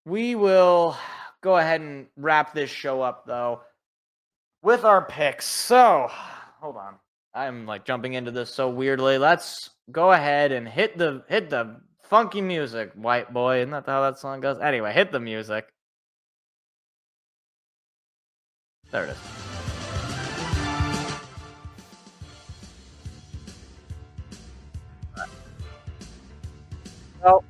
We will go ahead and wrap this show up, though, with our picks. So, hold on. I'm like jumping into this so weirdly. Let's go ahead and hit the funky music, white boy. Isn't that how that song goes? Anyway, hit the music. There it is. Well,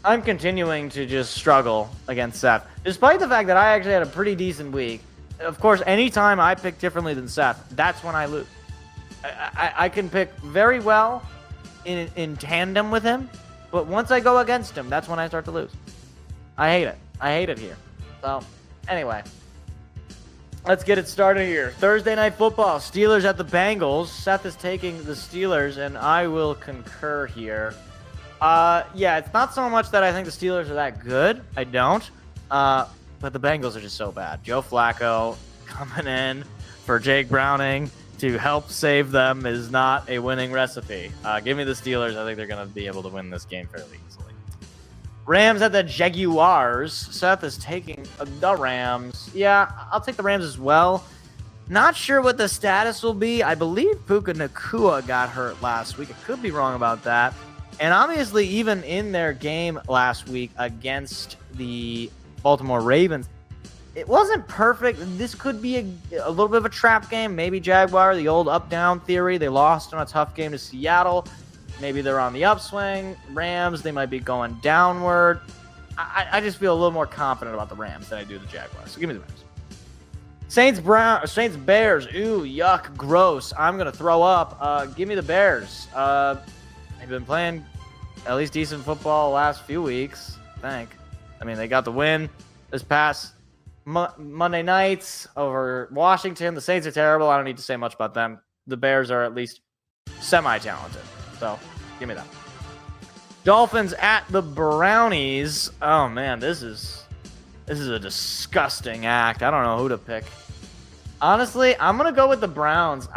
I'm continuing to just struggle against Seth, despite the fact that I actually had a pretty decent week. Of course, anytime I pick differently than Seth, that's when I lose. I can pick very well in tandem with him, but once I go against him, that's when I start to lose. I hate it. I hate it here. So, anyway, let's get it started here. Thursday Night Football, Steelers at the Bengals. Seth is taking the Steelers, and I will concur here. Yeah, it's not so much that I think the Steelers are that good. I don't. But the Bengals are just so bad. Joe Flacco coming in for Jake Browning to help save them is not a winning recipe. Give me the Steelers. I think they're going to be able to win this game fairly easily. Rams at the Jaguars. Seth is taking the Rams. Yeah, I'll take the Rams as well. Not sure what the status will be. I believe Puka Nacua got hurt last week. I could be wrong about that. And obviously, even in their game last week against the Baltimore Ravens, it wasn't perfect. This could be a little bit of a trap game. Maybe Jaguar, the old up-down theory. They lost on a tough game to Seattle. Maybe they're on the upswing. Rams, they might be going downward. I just feel a little more confident about the Rams than I do the Jaguars. So give me the Rams. Saints Bears. Ooh, yuck, gross. I'm going to throw up. Give me the Bears. They've been playing at least decent football the last few weeks, I think. I mean, they got the win this past Monday nights over Washington. The Saints are terrible. I don't need to say much about them. The Bears are at least semi-talented. So, give me that. Dolphins at the Brownies. Oh, man, this is a disgusting act. I don't know who to pick. Honestly, I'm going to go with the Browns.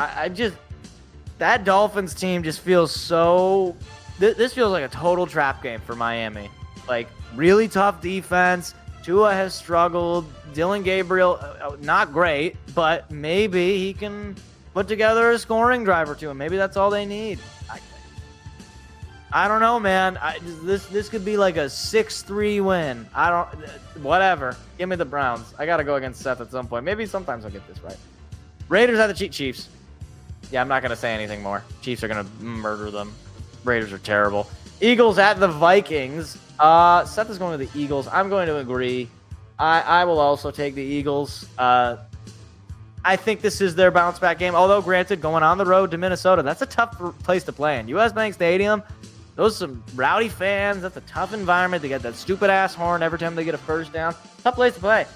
That Dolphins team just feels so... This feels like a total trap game for Miami. Like, really tough defense. Tua has struggled. Dylan Gabriel, not great, but maybe he can put together a scoring drive or two, and maybe that's all they need. I don't know, man. This could be like a 6-3 win. Whatever. Give me the Browns. I got to go against Seth at some point. Maybe sometimes I'll get this right. Raiders at the Chiefs. Yeah, I'm not going to say anything more. Chiefs are going to murder them. Raiders are terrible. Eagles at the Vikings. Seth is going to the Eagles. I'm going to agree. I will also take the Eagles. I think this is their bounce back game. Although, granted, going on the road to Minnesota, that's a tough place to play in. US Bank Stadium, those are some rowdy fans. That's a tough environment. They get that stupid ass horn every time they get a first down. Tough place to play.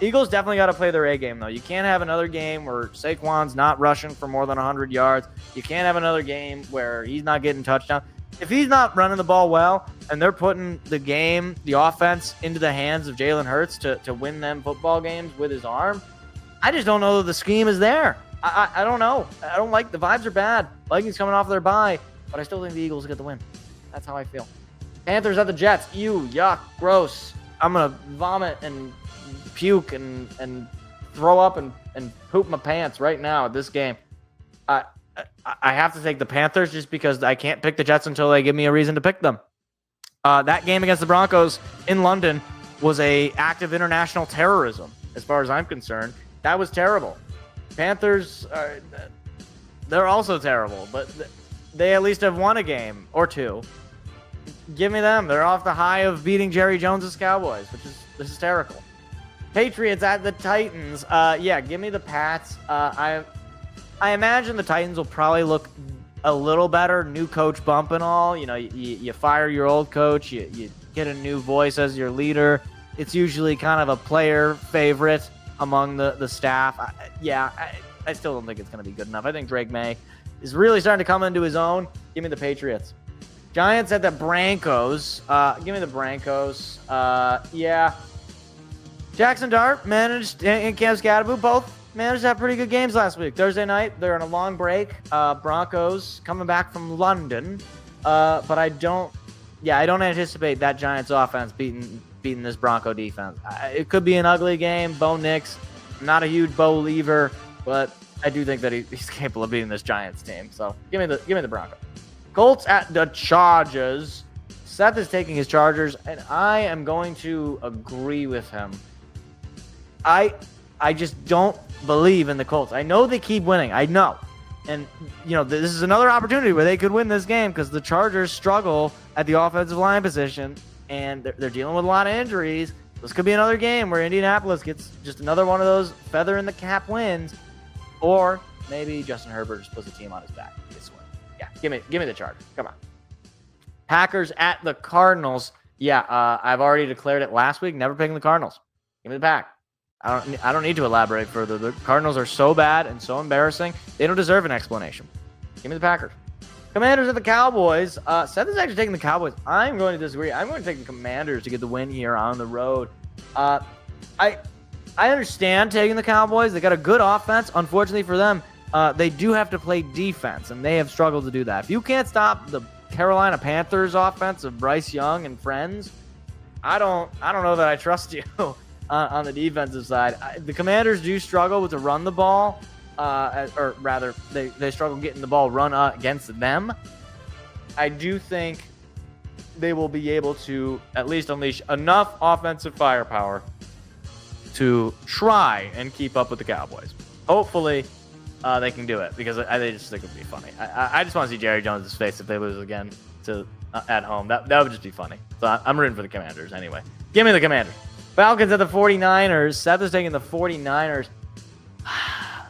Eagles definitely got to play their A game, though. You can't have another game where Saquon's not rushing for more than 100 yards. You can't have another game where he's not getting touchdown. If he's not running the ball well and they're putting the offense into the hands of Jalen Hurts to win them football games with his arm, I just don't know that the scheme is there. I don't know. I don't like the vibes are bad. Vikings coming off their bye, but I still think the Eagles get the win. That's how I feel. Panthers at the Jets. Ew, yuck, gross. I'm going to vomit and puke and throw up and poop my pants right now at this game. I have to take the Panthers just because I can't pick the Jets until they give me a reason to pick them. That game against the Broncos in London was a act of international terrorism, as far as I'm concerned. That was terrible. Panthers, they're also terrible, but they at least have won a game or two. Give me them. They're off the high of beating Jerry Jones's Cowboys, which is hysterical. Patriots at the Titans. Yeah, give me the Pats. I imagine the Titans will probably look a little better. New coach bump and all. You know, you fire your old coach. You get a new voice as your leader. It's usually kind of a player favorite among the staff. I still don't think it's going to be good enough. I think Drake May is really starting to come into his own. Give me the Patriots. Giants at the Broncos. Give me the Broncos. Yeah. Jackson Dart managed, and Cam Scatterbo both managed to have pretty good games last week. Thursday night, they're on a long break. Broncos coming back from London. But I don't anticipate that Giants offense beating beating this Bronco defense. It could be an ugly game. Bo Nix, I'm not a huge Bo believer, but I do think that he's capable of beating this Giants team. So give me the Bronco. Colts at the Chargers. Seth is taking his Chargers, and I am going to agree with him. I just don't believe in the Colts. I know they keep winning. I know. And, this is another opportunity where they could win this game because the Chargers struggle at the offensive line position, and they're dealing with a lot of injuries. This could be another game where Indianapolis gets just another one of those feather in the cap wins, or maybe Justin Herbert just puts the team on his back. Yeah, give me the Chargers. Come on. Packers at the Cardinals. Yeah, I've already declared it last week. Never picking the Cardinals. Give me the Pack. I don't need to elaborate further. The Cardinals are so bad and so embarrassing. They don't deserve an explanation. Give me the Packers. Commanders at the Cowboys. Seth is actually taking the Cowboys. I'm going to disagree. I'm going to take the Commanders to get the win here on the road. I understand taking the Cowboys. They got a good offense. Unfortunately for them, they do have to play defense, and they have struggled to do that. If you can't stop the Carolina Panthers offense of Bryce Young and friends, I don't know that I trust you on the defensive side. The Commanders do struggle with to run the ball, or rather, they struggle getting the ball run against them. I do think they will be able to at least unleash enough offensive firepower to try and keep up with the Cowboys. Hopefully, they can do it because I just think it would be funny. I just want to see Jerry Jones' face if they lose again at home. That would just be funny. So I'm rooting for the Commanders anyway. Give me the Commanders. Falcons at the 49ers. Seth is taking the 49ers.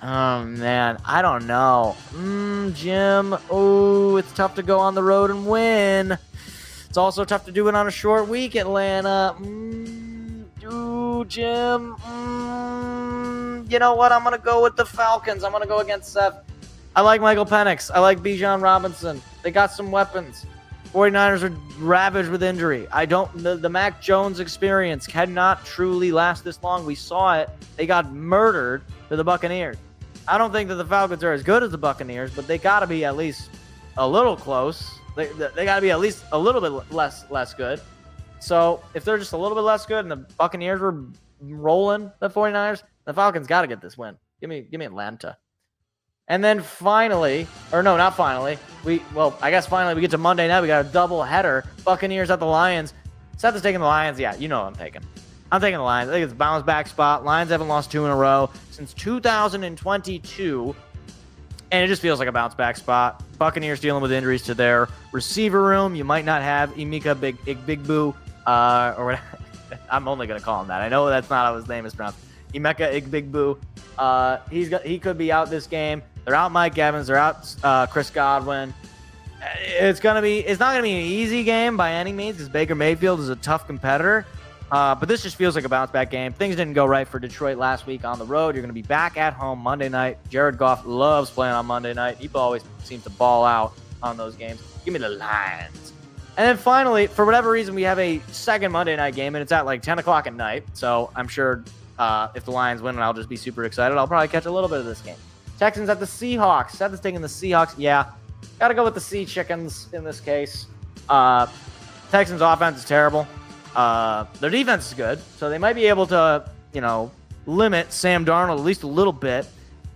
Oh, man. I don't know. Jim. Oh, it's tough to go on the road and win. It's also tough to do it on a short week, Atlanta. Jim. You know what? I'm going to go with the Falcons. I'm going to go against Seth. I like Michael Penix. I like Bijan Robinson. They got some weapons. 49ers are ravaged with injury. The Mac Jones experience cannot truly last this long. We saw it. They got murdered to the Buccaneers. I don't think that the Falcons are as good as the Buccaneers, but they got to be at least a little close. They got to be at least a little bit less good. So if they're just a little bit less good and the Buccaneers were rolling the 49ers, the Falcons got to get this win. Give me Atlanta. And then finally, or no, not finally. I guess finally we get to Monday night. We got a double header. Buccaneers at the Lions. Seth is taking the Lions. Yeah, you know what I'm taking. I'm taking the Lions. I think it's a bounce back spot. Lions haven't lost 2 in a row since 2022. And it just feels like a bounce back spot. Buccaneers dealing with injuries to their receiver room. You might not have Emeka Big Boo, or whatever. I'm only going to call him that. I know that's not how his name is pronounced. Emeka Igbigbu. He could be out this game. They're out Mike Evans. They're out Chris Godwin. It's not gonna be an easy game by any means because Baker Mayfield is a tough competitor. But this just feels like a bounce back game. Things didn't go right for Detroit last week on the road. You're gonna be back at home Monday night. Jared Goff loves playing on Monday night. He always seems to ball out on those games. Give me the Lions. And then finally, for whatever reason, we have a second Monday night game, and it's at like 10 o'clock at night. So I'm sure if the Lions win, I'll just be super excited. I'll probably catch a little bit of this game. Texans at the Seahawks. Seth is taking the Seahawks. Yeah, got to go with the Sea Chickens in this case. Texans offense is terrible. Their defense is good, so they might be able to, limit Sam Darnold at least a little bit.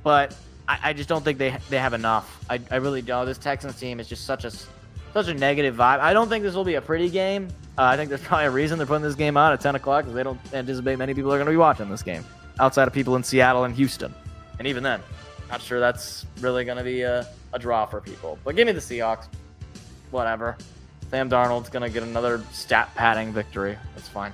But I just don't think they have enough. I really don't. This Texans team is just such a negative vibe. I don't think this will be a pretty game. I think there's probably a reason they're putting this game on at 10 o'clock because they don't anticipate many people are going to be watching this game outside of people in Seattle and Houston. And even then, not sure that's really going to be a draw for people. But give me the Seahawks. Whatever. Sam Darnold's going to get another stat padding victory. That's fine.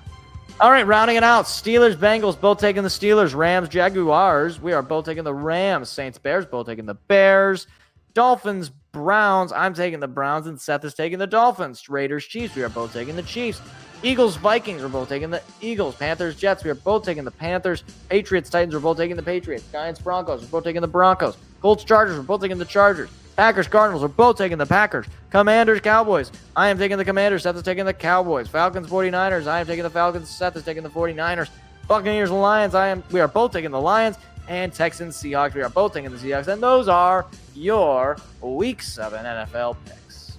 All right, rounding it out. Steelers, Bengals, both taking the Steelers. Rams, Jaguars. We are both taking the Rams. Saints, Bears, both taking the Bears. Dolphins, Browns. I'm taking the Browns, and Seth is taking the Dolphins. Raiders, Chiefs. We are both taking the Chiefs. Eagles, Vikings. We're both taking the Eagles. Panthers, Jets. We are both taking the Panthers. Patriots, Titans. We're both taking the Patriots. Giants, Broncos. We're both taking the Broncos. Colts, Chargers. We're both taking the Chargers. Packers, Cardinals. We're both taking the Packers. Commanders, Cowboys. I am taking the Commanders. Seth is taking the Cowboys. Falcons, 49ers. I am taking the Falcons. Seth is taking the 49ers. Buccaneers, Lions. We are both taking the Lions. And Texans, Seahawks. We are both taking the Seahawks. And those are your Week 7 NFL picks.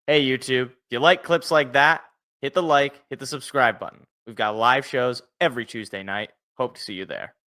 Hey, YouTube, if you like clips like that, hit the like, hit the subscribe button. We've got live shows every Tuesday night. Hope to see you there.